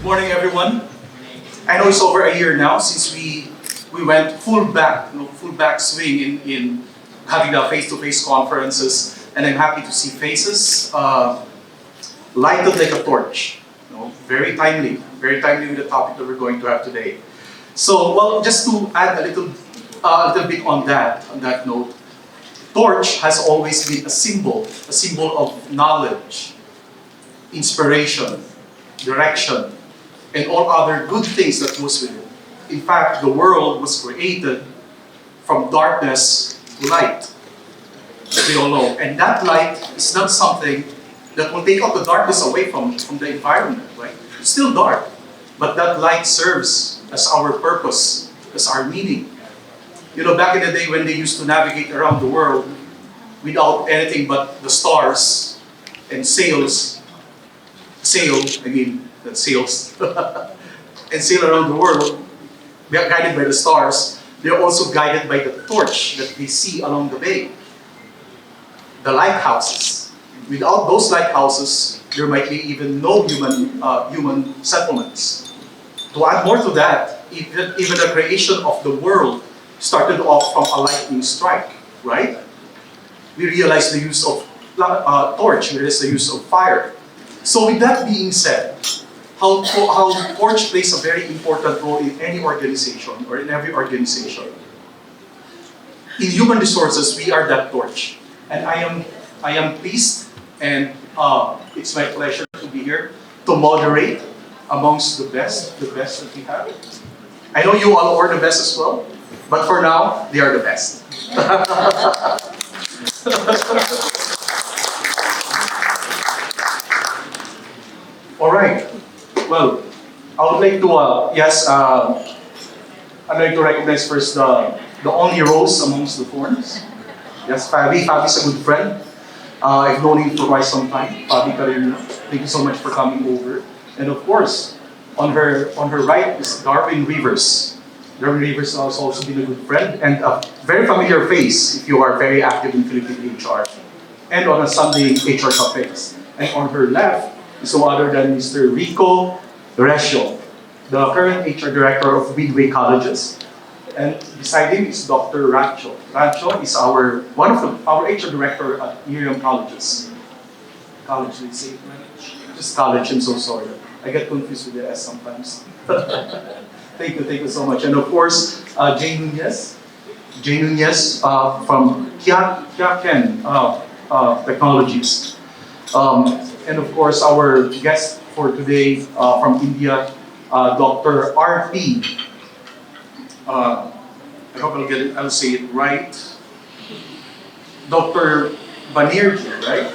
Morning, everyone. I know it's over a year now since we went full back swing in having the face-to-face conferences, and I'm happy to see faces lighted like a torch. Very timely with the topic that we're going to have today. So, well, just to add a little bit on that note, torch has always been a symbol of knowledge, inspiration, direction, and all other good things that goes with it. In fact, the world was created from darkness to light, as we all know. And that light is not something that will take out the darkness away from the environment, right? It's still dark, but that light serves as our purpose, as our meaning. You know, back in the day when they used to navigate around the world without anything but the stars and sails, and sail around the world, they are guided by the stars. They are also guided by the torch that they see along the bay. The lighthouses. Without those lighthouses, there might be even no human settlements. To add more to that, even the creation of the world started off from a lightning strike, right? We realized the use of torch, we realized the use of fire. So with that being said, how torch plays a very important role in any organization or in every organization. In human resources, we are that torch. And I am pleased and it's my pleasure to be here to moderate amongst the best that we have. I know you all are the best as well, but for now, they are the best. All right. Well, I would like to I'd like to recognize first the only rose amongst the thorns. Yes, Fabi. Fabi's a good friend. I've known him for quite some time. Fabi Carino. Thank you so much for coming over. And of course, on her right is Darwin Rivers. Darwin Rivers has also been a good friend and a very familiar face if you are very active in Philippine HR and on a Sunday HR cafes. And on her left is no other than Mr. Rico Recio, the current HR director of Midway Colleges. And beside him is Dr. Rancho. Rancho is our HR director at Miriam Colleges. College, they say, right? Just college, I'm so sorry. I get confused with the S sometimes. Thank you so much. And of course, Jay Nunez. Jay Nunez from Kiaken Technologies. And of course, our guest for today from India, Dr. R.P. I hope I'll say it right. Dr. Banerjee, right?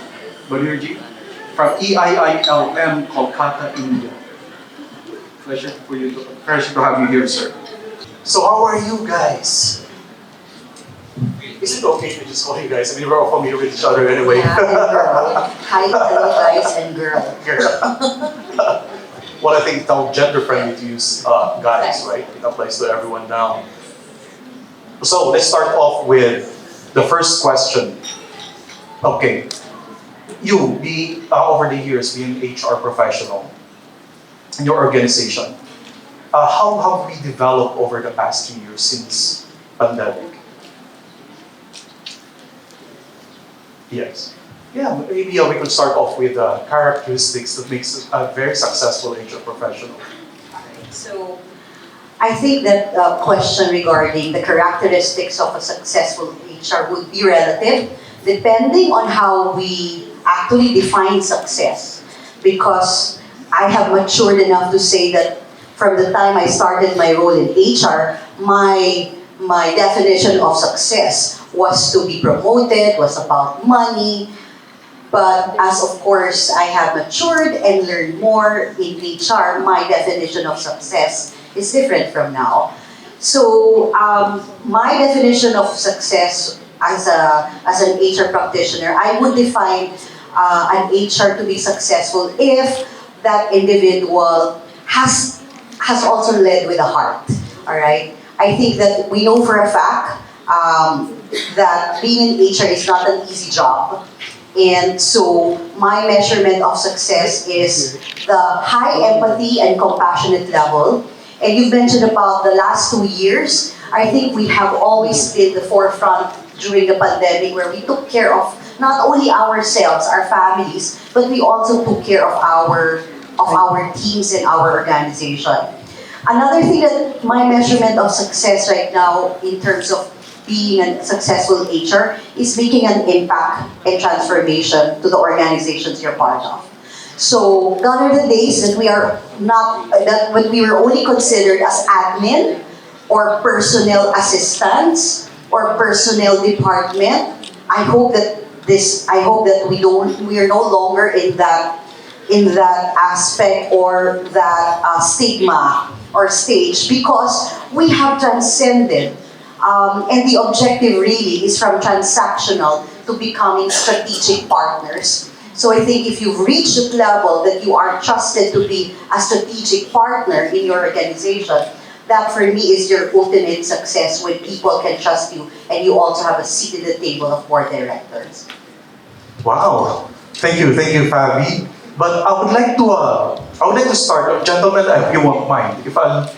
Banerjee from EIILM, Kolkata, India. Pleasure to have you here, sir. So how are you guys? Is it okay to just call you guys? I mean, we're all familiar with each other anyway. Yeah, and girl. Hi, hello guys, and girl. Well, I think it's now gender friendly to use guys, right? It applies to everyone now. So let's start off with the first question. Okay, you be over the years being an HR professional in your organization, how have we developed over the past 2 years since pandemic? Yes. Yeah, maybe we could start off with characteristics that makes a very successful HR professional. Alright, so I think that question regarding the characteristics of a successful HR would be relative, depending on how we actually define success. Because I have matured enough to say that from the time I started my role in HR, my definition of success was to be promoted, was about money. But as of course I have matured and learned more in HR, my definition of success is different from now. So my definition of success as an HR practitioner, I would define an HR to be successful if that individual has also led with a heart. All right. I think that we know for a fact that being in HR is not an easy job. And so my measurement of success is the high empathy and compassionate level. And you've mentioned about the last 2 years. I think we have always been the forefront during the pandemic where we took care of not only ourselves, our families, but we also took care of our teams and our organization. Another thing that my measurement of success right now in terms of being a successful HR is making an impact and transformation to the organizations you're part of. So gone are the days that we are not that when we were only considered as admin or personnel assistants or personnel department. I hope that we are no longer in that aspect or that stigma or stage because we have transcended. And the objective really is from transactional to becoming strategic partners. So I think if you've reached that level that you are trusted to be a strategic partner in your organization, that for me is your ultimate success when people can trust you and you also have a seat at the table of board directors. Wow. Thank you, Fabi. But I would like to start, gentlemen, if you won't mind, if I'll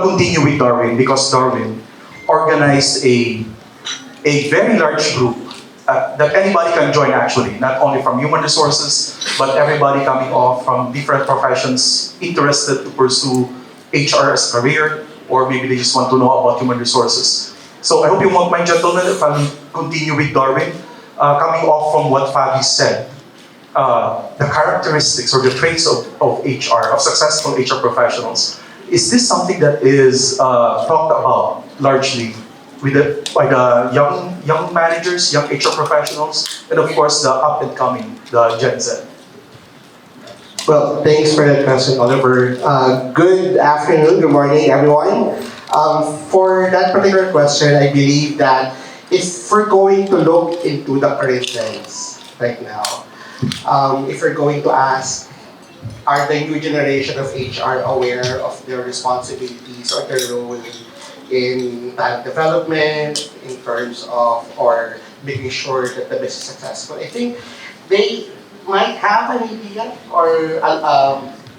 continue with Darwin because Darwin organized a very large group that anybody can join actually, not only from human resources, but everybody coming off from different professions interested to pursue HR as a career, or maybe they just want to know about human resources. So I hope you won't mind, gentlemen, if I'll continue with Darwin, coming off from what Fabi said. The characteristics or the traits of HR, of successful HR professionals. Is this something that is talked about largely by the young managers, young HR professionals, and of course the up and coming, the Gen Z? Well, thanks for that question, Oliver. Good afternoon, good morning, everyone. For that particular question, I believe that if we're going to look into the current trends right now, if we're going to ask, are the new generation of HR aware of their responsibilities or their role in talent development, in terms of, or making sure that the business is successful? I think they might have an idea, or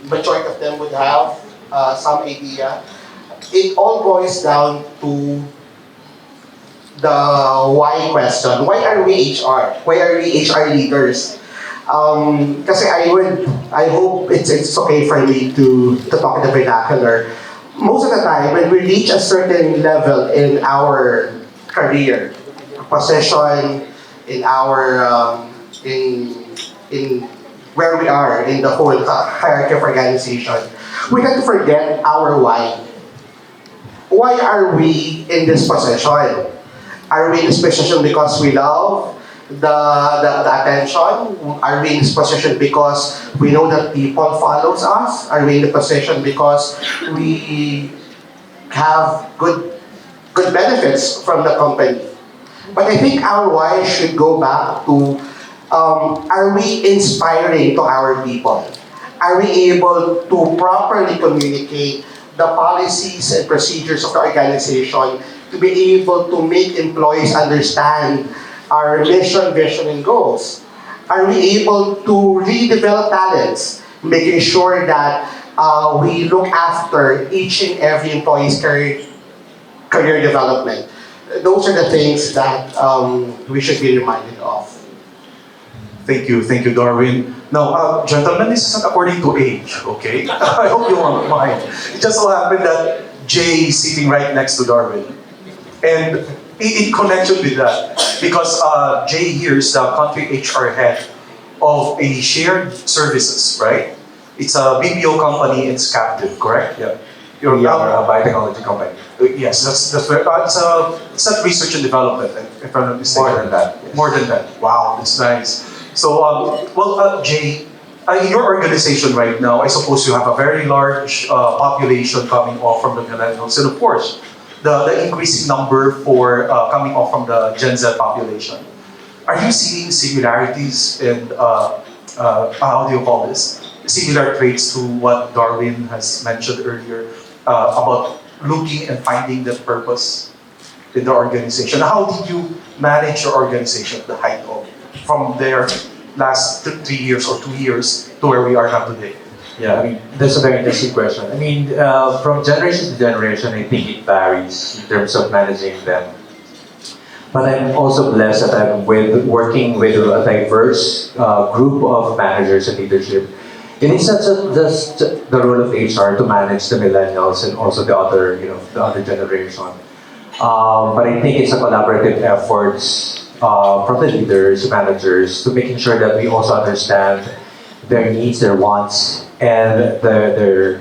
majority of them would have some idea. It all boils down to the why question. Why are we HR? Why are we HR leaders? Kasi I hope it's okay for me to talk in the vernacular. Most of the time, when we reach a certain level in our career, position, in our in where we are in the whole hierarchy of organization, we tend to forget our why. Why are we in this position? Are we in this position because we love the attention? Are we in this position because we know that people follows us? Are we in the position because we have good benefits from the company? But I think our why should go back to, are we inspiring to our people? Are we able to properly communicate the policies and procedures of the organization to be able to make employees understand our mission, vision, and goals? Are we able to redevelop talents, making sure that we look after each and every employee's career development? Those are the things that we should be reminded of. Thank you, Darwin. Now, gentlemen, this isn't according to age, okay? I hope you won't mind. It just so happened that Jay is sitting right next to Darwin. And in connection with that, because Jay here is the country HR head of a shared services, right? It's a BPO company, it's captive, correct? Yeah. You're We are a biotechnology company. Yes, that's right. It's not research and development, if I'm not mistaken. More than that. Yes. More than that. Wow, that's nice. So, Jay, in your organization right now, I suppose you have a very large population coming off from the millennials, and of course, the increasing number for coming off from the Gen Z population. Are you seeing similarities and how do you call this? Similar traits to what Darwin has mentioned earlier about looking and finding that purpose in the organization. How did you manage your organization at the height of from their last 3 years or 2 years to where we are now today? Yeah, I mean, that's a very interesting question. I mean, from generation to generation, I think it varies in terms of managing them. But I'm also blessed that I'm working with a diverse group of managers and leadership. It is not just the role of HR to manage the millennials and also the other, the other generation. But I think it's a collaborative efforts from the leaders, managers, to making sure that we also understand their needs, their wants, and their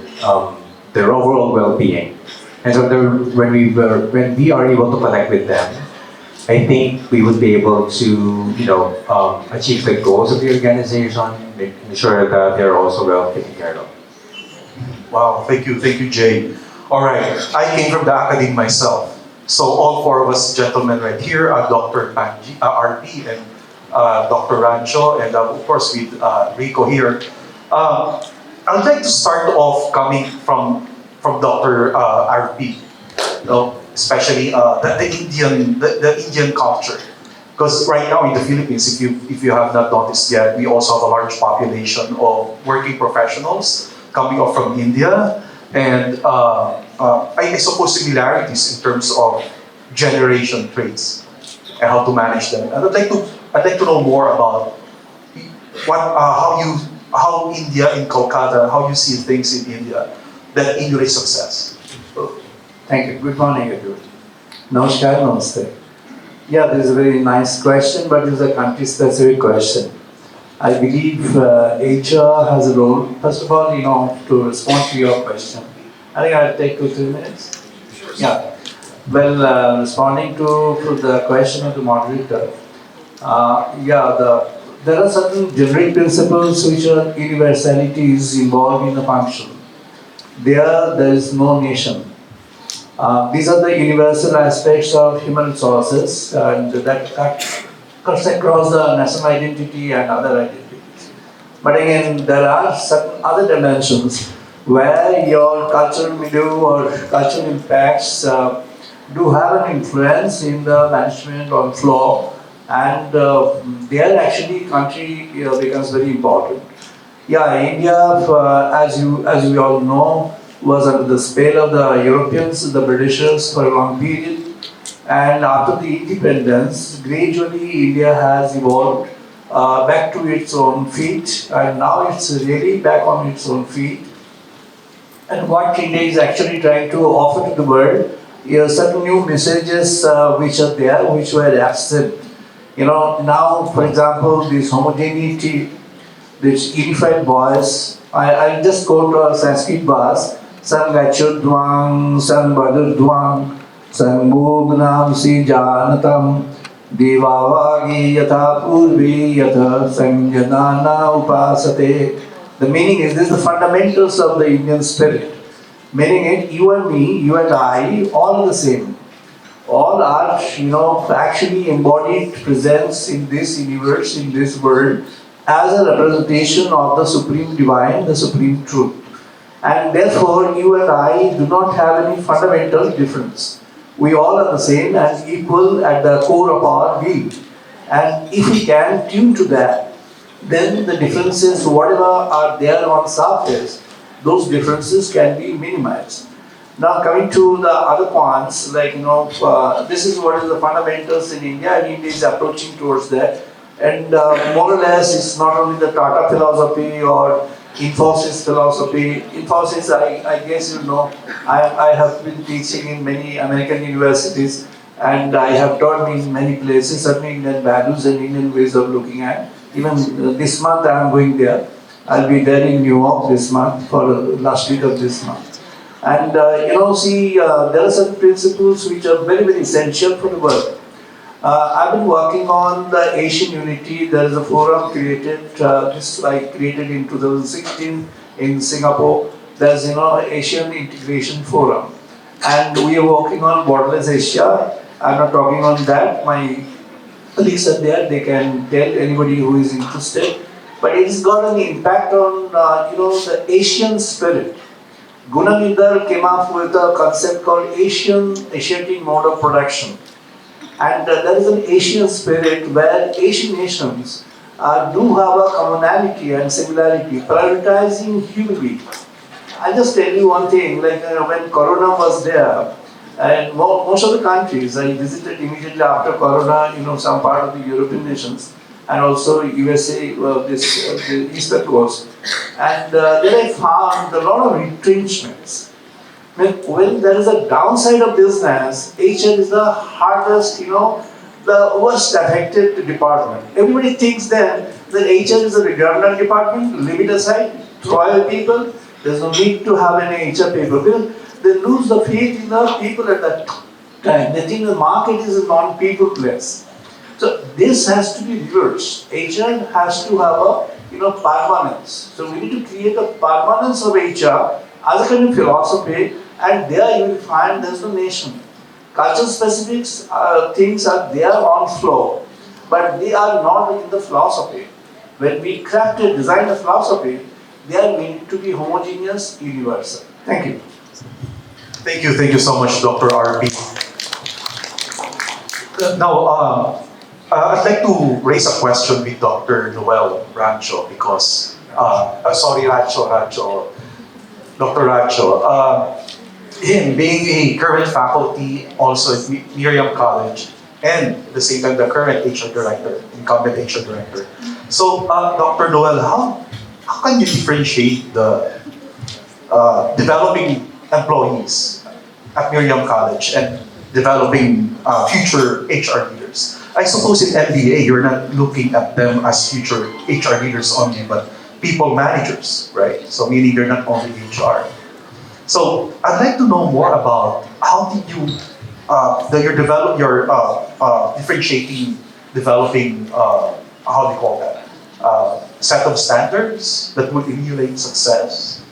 overall well-being. And so when we are able to connect with them, I think we would be able to, achieve the goals of the organization, making sure that they're also well taken care of. Wow, thank you, Jay. All right, I came from the academy myself. So all four of us gentlemen right here, Dr. Panji, RP, and Dr. Rancho, and of course with Rico here. I'd like to start off coming from Dr. RP, especially the Indian culture. Because right now in the Philippines, if you have not noticed yet, we also have a large population of working professionals coming up from India, and I suppose similarities in terms of generation traits and how to manage them. And I'd like to know more about how India in Kolkata, how you see things in India that in your success. Thank you. Good morning, everyone. Namaskar, namaste. Yeah, this is a very nice question, but it's a country-specific question. I believe HR has a role. First of all, to respond to your question, I think I'll take 2-3 minutes. Yeah. Well, responding to the question of the moderator, there are certain generic principles which are universalities involved in the function. There is no nation. These are the universal aspects of human resources, and that cuts across the national identity and other identities. But again, there are certain other dimensions where your cultural milieu or cultural impacts do have an influence in the management or flow, and there actually country becomes very important. Yeah, India, as we all know, was under the spell of the Europeans, the Britishers for a long period. And after the independence, gradually India has evolved back to its own feet, and now it's really back on its own feet. And what India is actually trying to offer to the world is certain new messages which are there, which were absent. Now, for example, this homogeneity, this unified voice. I'll just go to a Sanskrit verse. Sang Gachudvang, Sang Badudvang, Sang Bhugnam Si Janatam, Devavagi Yatha Purvi Yatha Sanjanana Upasate. The meaning is, this is the fundamentals of the Indian spirit. Meaning it, you and me, you and I, all the same. All are, actually embodied presence in this universe, in this world, as a representation of the Supreme Divine, the Supreme Truth. And therefore, you and I do not have any fundamental difference. We all are the same and equal at the core of our being. And if we can tune to that, then the differences, whatever are there on surface, those differences can be minimized. Now coming to the other points, this is what is the fundamentals in India, and India is approaching towards that. And more or less, it's not only the Tata philosophy or Infosys philosophy. Infosys, I guess I have been teaching in many American universities, and I have taught in many places, certainly Indian values and Indian ways of looking at. Even this month I am going there. I'll be there in New York this month for the last week of this month. And there are certain principles which are very, very essential for the world. I've been working on the Asian Unity. There is a forum created, this I created in 2016 in Singapore. There's Asian Integration Forum. And we are working on Borderless Asia. I'm not talking on that. My colleagues are there. They can tell anybody who is interested. But it's got an impact on the Asian spirit. Gunawardena came up with a concept called Asiatic mode of production. And there is an Asian spirit where Asian nations do have a commonality and similarity, prioritizing human being. I'll just tell you one thing, like when Corona was there, and most of the countries I visited immediately after Corona, some part of the European nations, and also USA, the Eastern coast, and then I found a lot of retrenchments. When there is a downside of business, HR is the hardest, the worst affected department. Everybody thinks then that HR is a redundant department, leave it aside, throw away people. There's no need to have any HR people because they lose the faith in the people at that time. They think the market is a non-people place. So this has to be reversed. HR has to have a permanence. So we need to create a permanence of HR as a kind of philosophy, and there you will find there's no nation. Culture specifics things are there on flow, but they are not in the philosophy. When we design a philosophy, they are meant to be homogeneous, universal. Thank you. Thank you so much, Dr. RP. Now, I'd like to raise a question with Dr. Noel Rancho because, sorry, Dr. Rancho. Him being a current faculty also at Miriam College and at the same time the current HR director, incumbent HR director. So, Dr. Noel, how can you differentiate the developing employees at Miriam College and developing future HR leaders? I suppose in MBA, you're not looking at them as future HR leaders only, but people managers, right? So meaning they're not only HR. So I'd like to know more about how did you develop your differentiating, developing how do you call that set of standards that would emulate success.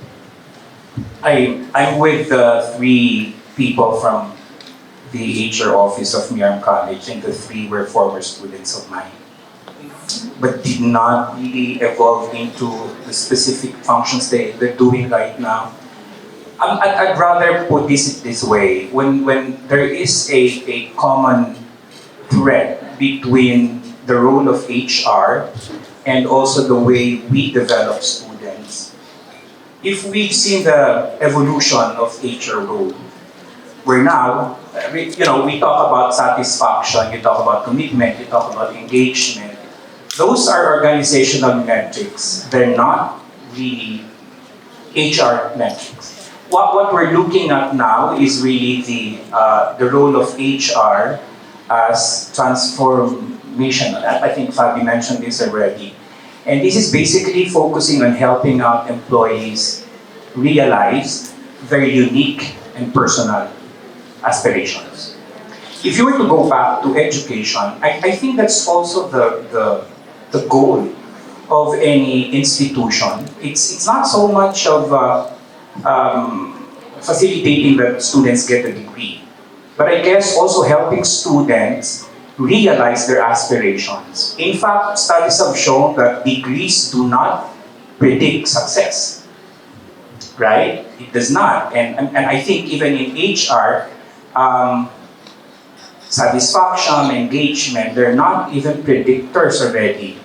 I'm with the three people from the HR office of Miriam College, and the three were former students of mine, but did not really evolve into the specific functions they're doing right now. I'd rather put this way. When there is a common thread between the role of HR and also the way we develop students, if we've seen the evolution of HR role, where now, we talk about satisfaction, you talk about commitment, you talk about engagement. Those are organizational metrics. They're not really HR metrics. What we're looking at now is really the role of HR as transformational. I think Fabi mentioned this already. And this is basically focusing on helping out employees realize their unique and personal aspirations. If you were to go back to education, I think that's also the goal of any institution. It's not so much of facilitating that students get a degree, but I guess also helping students realize their aspirations. In fact, studies have shown that degrees do not predict success, right? It does not. And I think even in HR, satisfaction, engagement, they're not even predictors already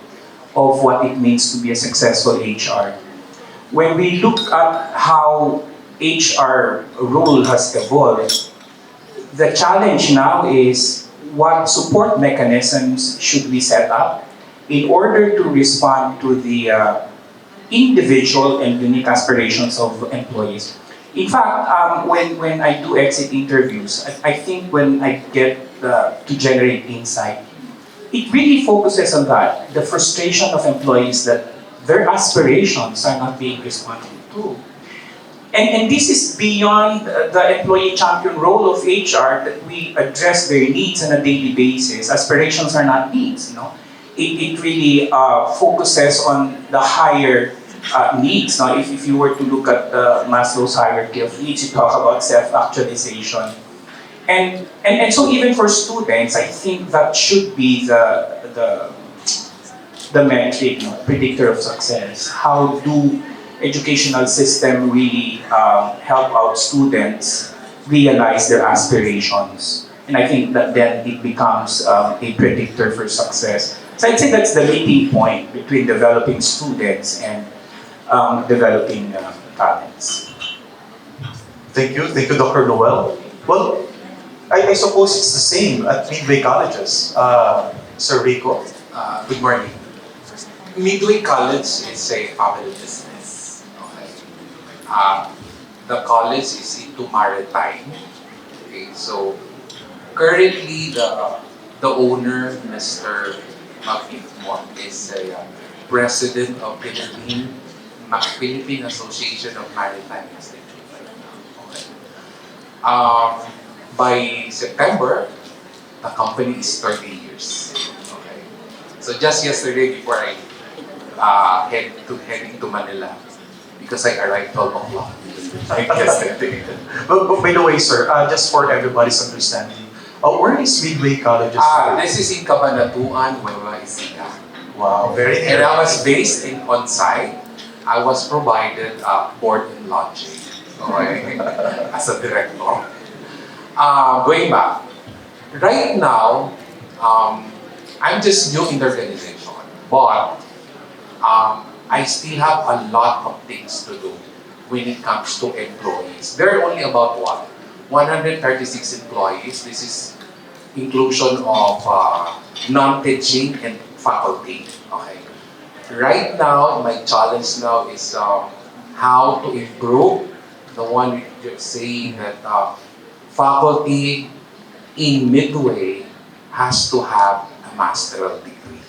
of what it means to be a successful HR. When we look at how HR role has evolved, the challenge now is what support mechanisms should we set up in order to respond to the individual and unique aspirations of employees. In fact, when I do exit interviews, I think when I get to generate insight, it really focuses on that, the frustration of employees that their aspirations are not being responded to. And this is beyond the employee champion role of HR, that we address their needs on a daily basis. Aspirations are not needs, It really focuses on the higher needs. Now, if you were to look at Maslow's hierarchy of needs, you talk about self-actualization. And so even for students, I think that should be the metric, predictor of success. How do educational system really help out students realize their aspirations? And I think that then it becomes a predictor for success. So I'd say that's the meeting point between developing students and developing talents. Thank you, Dr. Noel. Well, I suppose it's the same at Midway colleges. Sir Rico. Good morning. Midway College is a family business. Okay. The college is into maritime. Okay, so currently the owner, Mr. Magpitmon, is a president of Philippine Association of Maritime Institute right now. Okay. By September, the company is 30 years. Okay. So just yesterday before I heading to Manila, because I arrived 12 o'clock. Like yesterday. But by the way, sir, just for everybody's understanding, where is Midway Colleges? This is in Cabanatuan, Nueva Ecija. Wow, very And near. I was based in on-site. I was provided board and lodging, okay, as a director. Going back, right now, I'm just new in the organization, but I still have a lot of things to do when it comes to employees. There are only about what? 136 employees. This is inclusion of non-teaching and faculty. Okay. Right now, my challenge now is how to improve the one you're saying that faculty in Midway has to have a master's degree.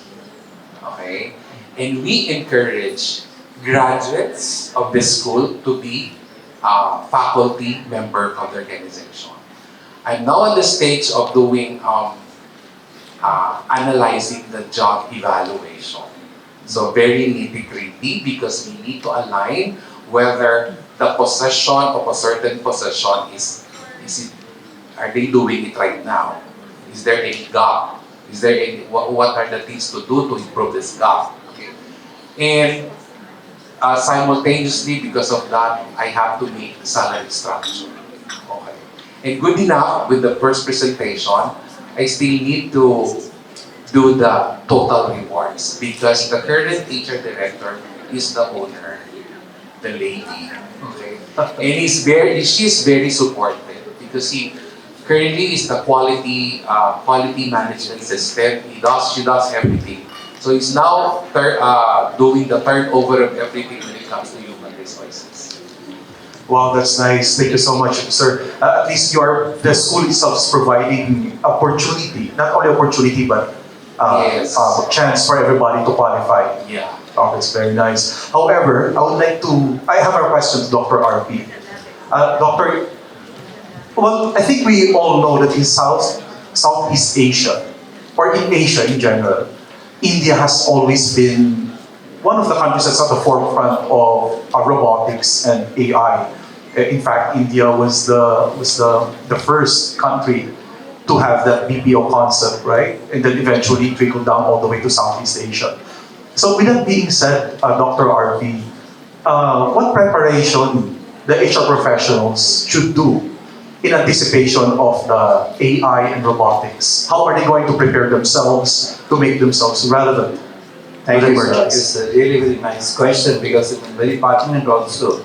Okay? And we encourage graduates of the school to be faculty member of the organization. I'm now at the stage of doing analyzing the job evaluation. So very nitty-gritty because we need to align whether the possession of a certain possession are they doing it right now? Is there any gap? Is there any, what are the things to do to improve this gap? Okay. And simultaneously, because of that, I have to make salary structure. Okay. And good enough with the first presentation, I still need to do the total rewards because the current HR director is the owner, the lady. Okay. And she's very supportive because he currently is the quality management system. She does everything. So he's now doing the turnover of everything when it comes to human resources. Wow, that's nice. Thank you so much, sir. At least the school itself is providing opportunity, not only opportunity, but Yes. chance for everybody to qualify. Yeah. Oh, that's very nice. However, I have a question to Dr. RP. Doctor, well, I think we all know that in Southeast Asia, or in Asia in general, India has always been one of the countries that's at the forefront of robotics and AI. In fact, India was the first country to have that BPO concept, right? And then eventually trickled down all the way to Southeast Asia. So with that being said, Dr. RP, what preparation the HR professionals should do in anticipation of the AI and robotics? How are they going to prepare themselves to make themselves relevant? Thank to the you, sir. emergence? It's a really very nice question because it's very pertinent also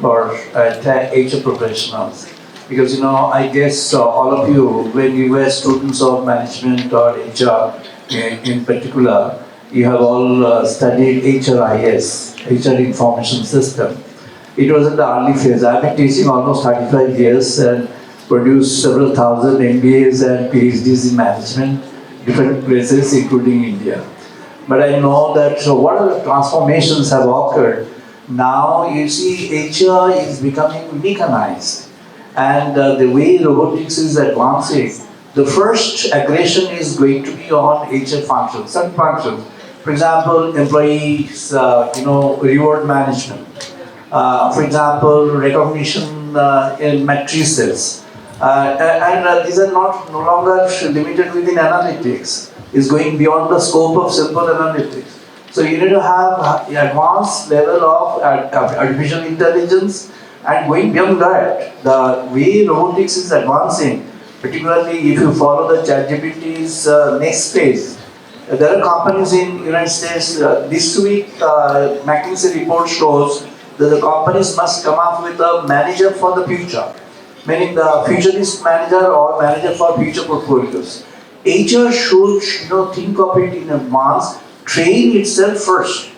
for HR professionals. Because I guess all of you, when you were students of management or HR in particular, you have all studied HRIS, HR Information System. It was in the early phase. I've been teaching almost 35 years and produced several thousand MBAs and PhDs in management, different places, including India. But I know that what are the transformations have occurred. Now you see HR is becoming mechanized. And the way robotics is advancing, the first aggression is going to be on HR functions, certain functions. For example, employees, reward management. For example, recognition in matrices. And these are no longer limited within analytics. It's going beyond the scope of simple analytics. So you need to have advanced level of artificial intelligence. And going beyond that, the way robotics is advancing, particularly if you follow the ChatGPT's next phase. There are companies in United States. This week, McKinsey report shows that the companies must come up with a manager for the future, meaning the futurist manager or manager for future portfolios. HR should think of it in advance, train itself first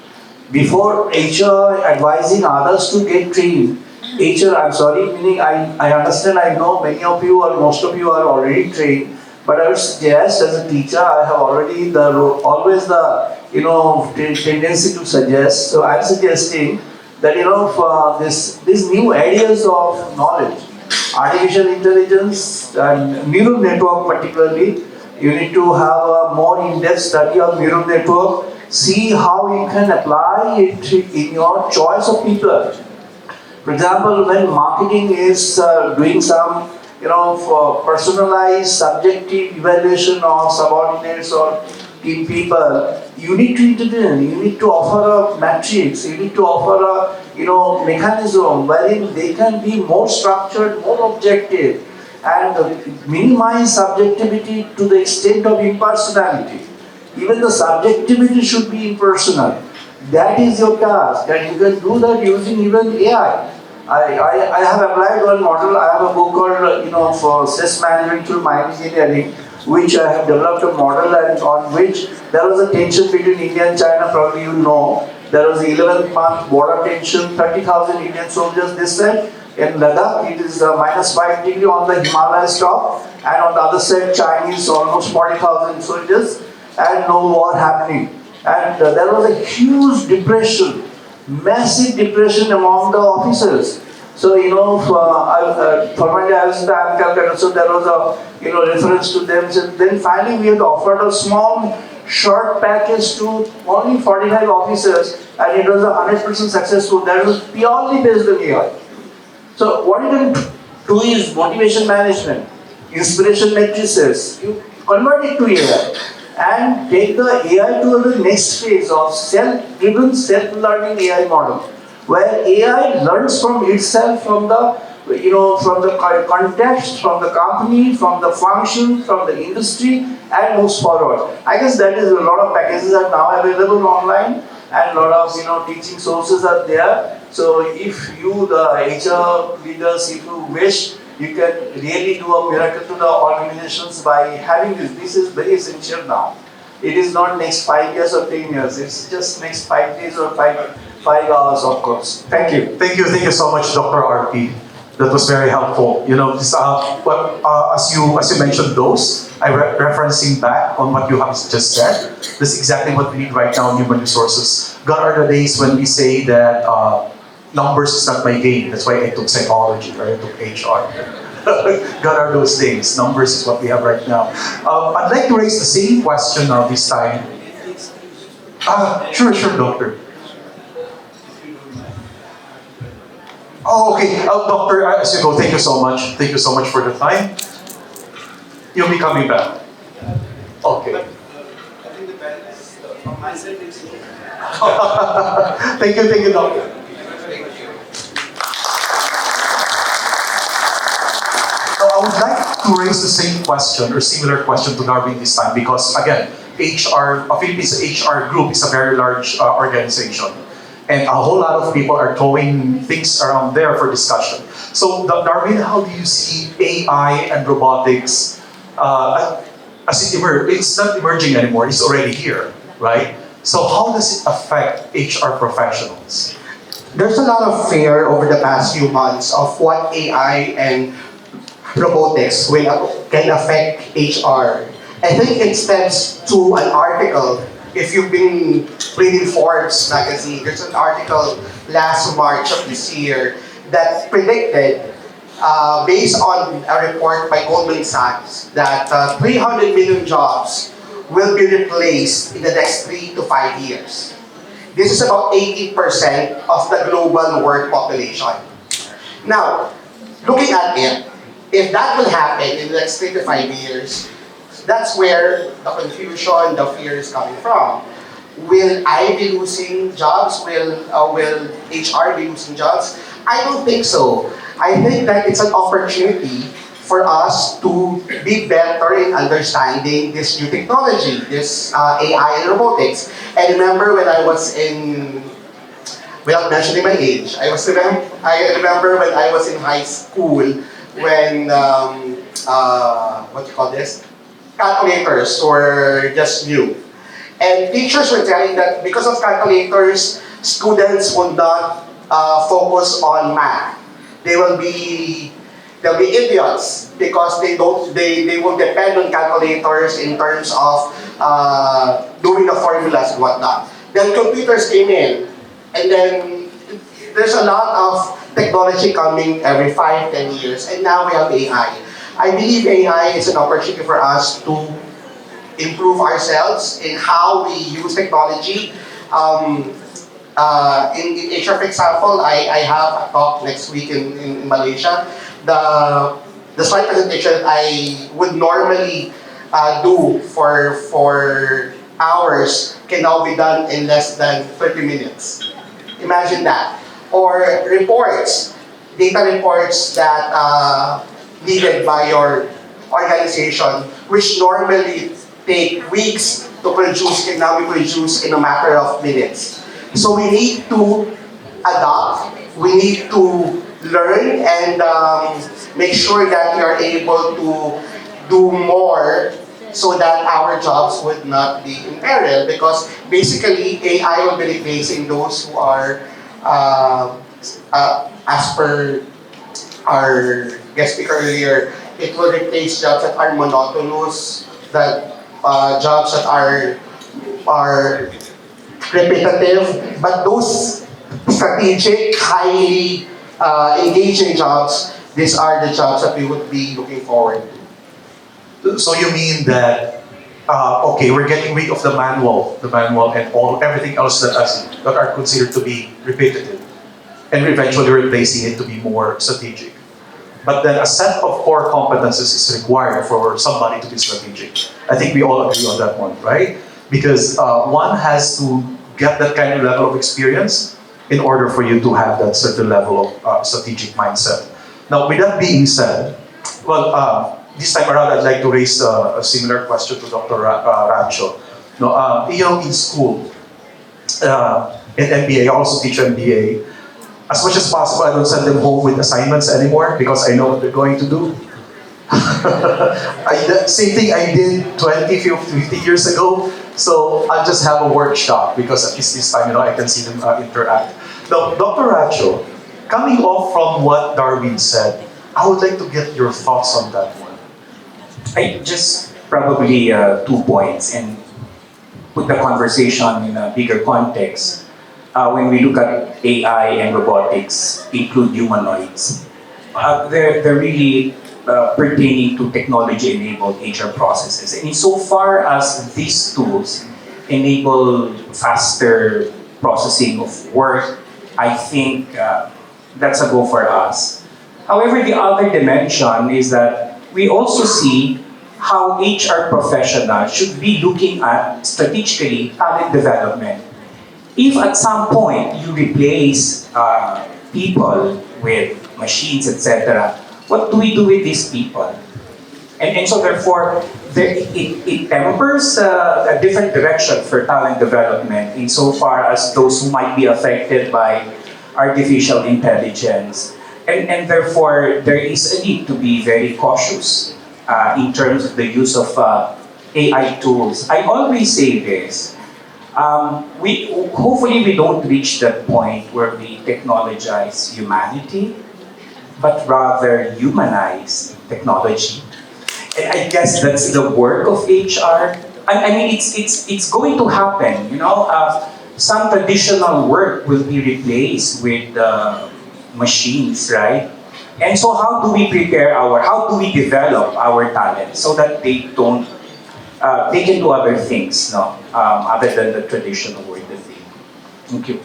before HR advising others to get trained. HR, I'm sorry, meaning I understand, I know many of you or most of you are already trained, but I would suggest as a teacher, I have already always the tendency to suggest. So I'm suggesting that for these new areas of knowledge, artificial intelligence and neural network particularly, you need to have a more in-depth study of neural network. See how you can apply it in your choice of people. For example, when marketing is doing some, for personalized subjective evaluation of subordinates or team people, you need to intervene. You need to offer a matrix. You need to offer a, mechanism wherein they can be more structured, more objective, and minimize subjectivity to the extent of impersonality. Even the subjectivity should be impersonal. That is your task, and you can do that using even AI. I have applied one model. I have a book called for stress management through mind engineering, which I have developed a model and on which there was a tension between India and China. Probably you know there was the 11th month border tension. 30,000 Indian soldiers this side in Ladakh. It is -5 degree on the Himalayas top, and on the other side Chinese almost 40,000 soldiers, and no war happening. And there was a huge depression, massive depression among the officers. So formerly I was in the Calcutta, so there was a reference to them. So then finally we had offered a small short package to only 45 officers, and it was 100% successful. That was purely based on AI. So what you can do is motivation management, inspiration matrices. You convert it to AI and take the AI to the next phase of self-driven, self-learning AI model, where AI learns from itself, from the from the context, from the company, from the function, from the industry, and moves forward. I guess that is a lot of packages are now available online, and a lot of teaching sources are there. So if you, the HR leaders, if you wish, you can really do a miracle to the organizations by having this. This is very essential now. It is not next 5 years or 10 years. It's just next 5 days or 5 hours, of course. Thank you. Thank you so much, Dr. RP. That was very helpful. This, as you mentioned those, referencing back on what you have just said, that's exactly what we need right now in human resources. Gone are the days when we say that numbers is not my game. That's why I took psychology or I took HR. Gone are those days. Numbers is what we have right now. I'd like to raise the same question now this time. Sure, doctor. Oh, okay. Doctor, as you go, thank you so much. Thank you so much for the time. You'll be coming back. Okay. I think the balance from my side is Thank you, doctor. So I would like to raise the same question or similar question to Darwin this time because again, Philippines HR Group is a very large organization. And a whole lot of people are throwing things around there for discussion. So, Darwin, how do you see AI and robotics as it's not emerging anymore, it's already here, right? So how does it affect HR professionals? There's a lot of fear over the past few months of what AI and robotics can affect HR. I think it stems to an article. If you've been reading Forbes magazine, there's an article last March of this year that predicted, based on a report by Goldman Sachs, that 300 million jobs will be replaced in the next 3 to 5 years. This is about 80% of the global work population. Now, looking at it, if that will happen in the next 3 to 5 years, that's where the confusion, the fear is coming from. Will I be losing jobs? Will HR be losing jobs? I don't think so. I think that it's an opportunity for us to be better in understanding this new technology, this AI and robotics. And remember when I was in, without mentioning my age, I remember when I was in high school when, what do you call this? Calculators were just new. And teachers were telling that because of calculators, students will not focus on math. They'll be idiots because they will depend on calculators in terms of doing the formulas and whatnot. Then computers came in, and then there's a lot of technology coming every 5-10 years, and now we have AI. I believe AI is an opportunity for us to improve ourselves in how we use technology. In HR, for example, I have a talk next week in Malaysia. The slide presentation I would normally do for hours can now be done in less than 30 minutes. Imagine that. Or reports, data reports that needed by your organization, which normally take weeks to produce, can now be produced in a matter of minutes. So we need to adapt, we need to learn and make sure that we are able to do more so that our jobs would not be in peril, because basically AI will be replacing those who are, as per our guest speaker earlier, it will replace jobs that are monotonous, that jobs that are repetitive, but those strategic, highly engaging jobs, these are the jobs that we would be looking forward to. So you mean that, okay, we're getting rid of the manual and everything else that are considered to be repetitive, and eventually replacing it to be more strategic. But then a set of core competences is required for somebody to be strategic. I think we all agree on that one, right? Because one has to get that kind of level of experience in order for you to have that certain level of strategic mindset. Now, with that being said, well, this time around, I'd like to raise a similar question to Dr. Rancho. No, in school, in MBA, I also teach MBA. As much as possible, I don't send them home with assignments anymore because I know what they're going to do. Same thing I did 20, 50 years ago. So I'll just have a workshop because at least this time, I can see them interact. Now, Dr. Rancho, coming off from what Darwin said, I would like to get your thoughts on that one. I just probably 2 points and put the conversation in a bigger context. When we look at AI and robotics, include humanoids, they're really pertaining to technology-enabled HR processes. And insofar as these tools enable faster processing of work, I think that's a go for us. However, the other dimension is that we also see how HR professionals should be looking at strategically talent development. If at some point you replace people with machines, etc., what do we do with these people? And so therefore, it tempers a different direction for talent development insofar as those who might be affected by artificial intelligence. And therefore, there is a need to be very cautious in terms of the use of AI tools. I always say this. Hopefully we don't reach that point where we technologize humanity, but rather humanize technology. And I guess that's the work of HR. I mean, it's going to happen. Some traditional work will be replaced with machines, right? And so, how do we how do we develop our talent so that they don't they can do other things, other than the traditional work that they do. Thank you.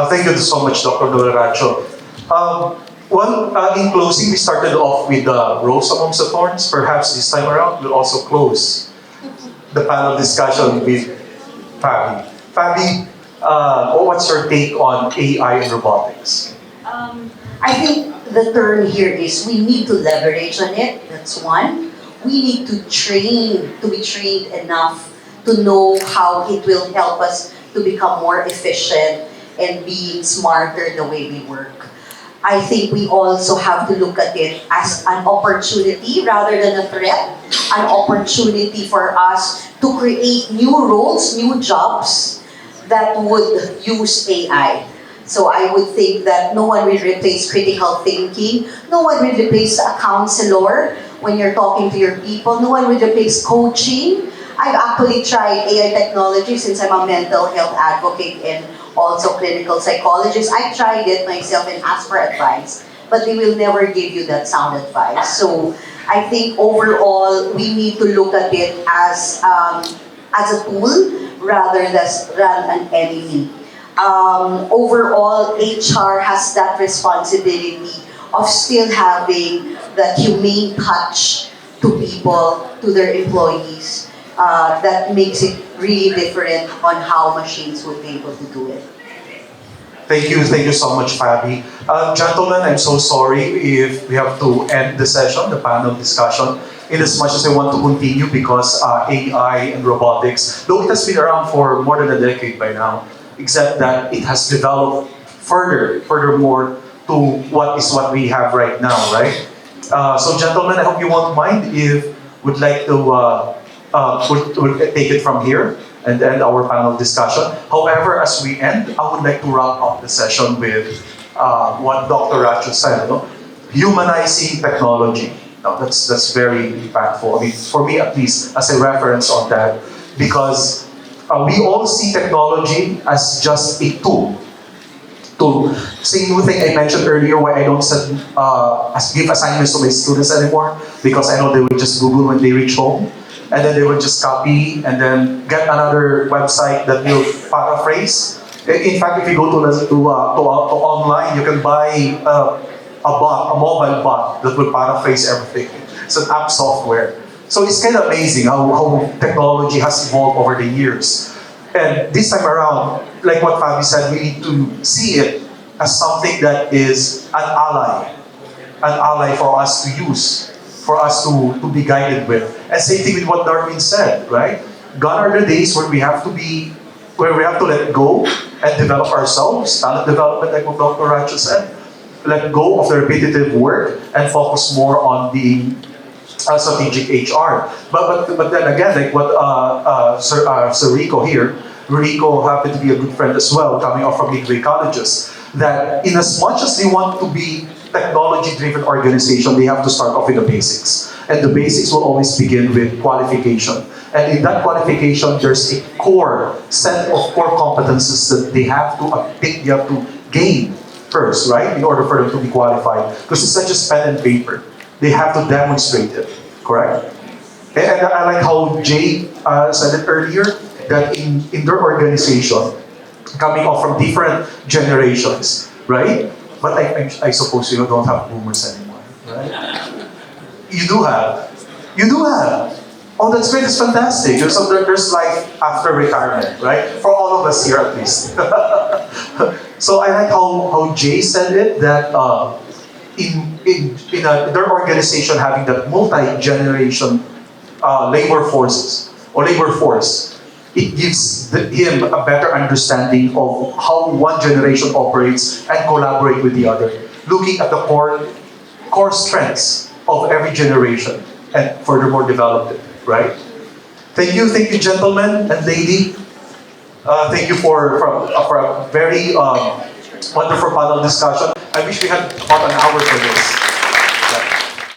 Thank you so much, Dr. Rancho. In closing, we started off with the rose amongst the thorns. Perhaps this time around, we'll also close the panel discussion with Fabi. Fabi, what's your take on AI and robotics? I think the term here is we need to leverage on it. That's one. We need to be trained enough to know how it will help us to become more efficient and being smarter the way we work. I think we also have to look at it as an opportunity rather than a threat, an opportunity for us to create new roles, new jobs that would use AI. So I would think that no one will replace critical thinking, no one will replace a counselor when you're talking to your people, no one will replace coaching. I've actually tried AI technology since I'm a mental health advocate and also clinical psychologist. I tried it myself and asked for advice, but they will never give you that sound advice. So I think overall we need to look at it as a tool rather than an enemy. Overall, HR has that responsibility of still having the humane touch to people, to their employees. That makes it really different on how machines would be able to do it. Thank you so much, Fabi. Gentlemen, I'm so sorry if we have to end the session, the panel discussion, in as much as I want to continue because AI and robotics, though it has been around for more than a decade by now, except that it has developed furthermore to what we have right now, right? So gentlemen, I hope you won't mind if would like to would take it from here and end our panel discussion. However, as we end, I would like to wrap up the session with what Dr. Racho said, no? Humanizing technology. Now, that's very impactful. I mean, for me at least, as a reference on that, because we all see technology as just a tool. Same thing I mentioned earlier, why I don't give assignments to my students anymore, because I know they will just Google when they reach home, and then they will just copy and then get another website that will paraphrase. In fact, if you go to online, you can buy a mobile bot that will paraphrase everything. It's an app software. So it's kind of amazing how technology has evolved over the years. And this time around, like what Fabi said, we need to see it as something that is an ally for us to use, for us to be guided with. And same thing with what Darwin said, right? Gone are the days where we have to let go and develop ourselves, talent development, like what Dr. Racho said. Let go of the repetitive work and focus more on the strategic HR. But then again, like what Sir Rico here, Rico happened to be a good friend as well, coming off from Midway Colleges, that in as much as they want to be technology-driven organization, they have to start off with the basics. And the basics will always begin with qualification. And in that qualification, there's a set of core competencies that they have to gain first, right? In order for them to be qualified. Because it's not just pen and paper. They have to demonstrate it, correct? And I like how Jay said it earlier, that in their organization, coming off from different generations, right? But I suppose you don't have boomers anymore, right? You do have. Oh, that's great, it's fantastic. So there's life after retirement, right? For all of us here at least. So I like how Jay said it, that in their organization having that multi-generation labor force, it gives him a better understanding of how one generation operates and collaborate with the other, looking at the core strengths of every generation and furthermore develop it, right? Thank you, gentlemen and lady. Thank you for a very wonderful panel discussion. I wish we had about an hour for this.